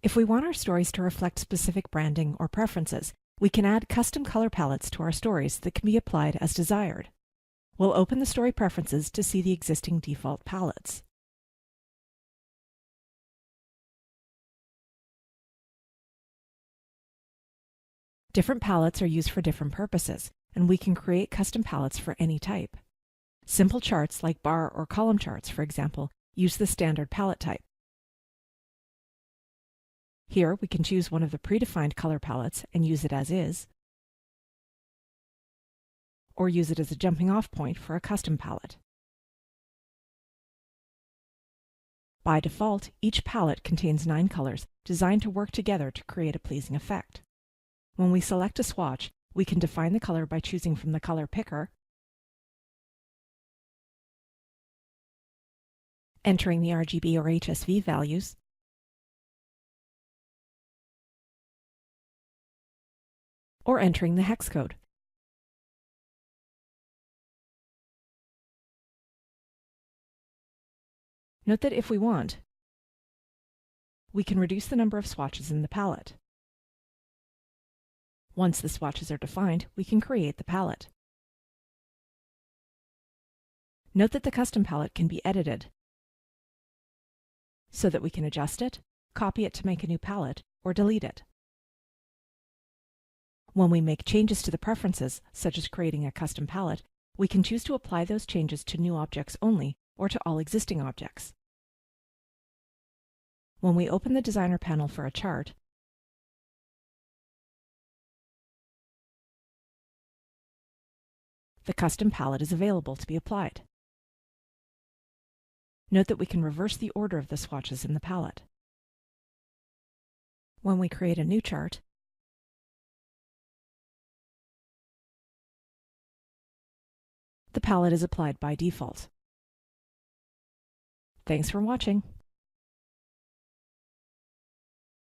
If we want our stories to reflect specific branding or preferences, we can add custom color palettes to our stories that can be applied as desired. We'll open the story preferences to see the existing default palettes. Different palettes are used for different purposes, and we can create custom palettes for any type. Simple charts like bar or column charts, for example, use the standard palette type. Here we can choose one of the predefined color palettes and use it as is, or use it as a jumping-off point for a custom palette. By default, each palette contains 9 colors designed to work together to create a pleasing effect. When we select a swatch, we can define the color by choosing from the color picker, entering the RGB or HSV values, or entering the hex code. Note that if we want, we can reduce the number of swatches in the palette. Once the swatches are defined, we can create the palette. Note that the custom palette can be edited so that we can adjust it, copy it to make a new palette, or delete it. When we make changes to the preferences, such as creating a custom palette, we can choose to apply those changes to new objects only or to all existing objects. When we open the Designer panel for a chart, the custom palette is available to be applied. Note that we can reverse the order of the swatches in the palette. When we create a new chart, the palette is applied by default. Thanks for watching.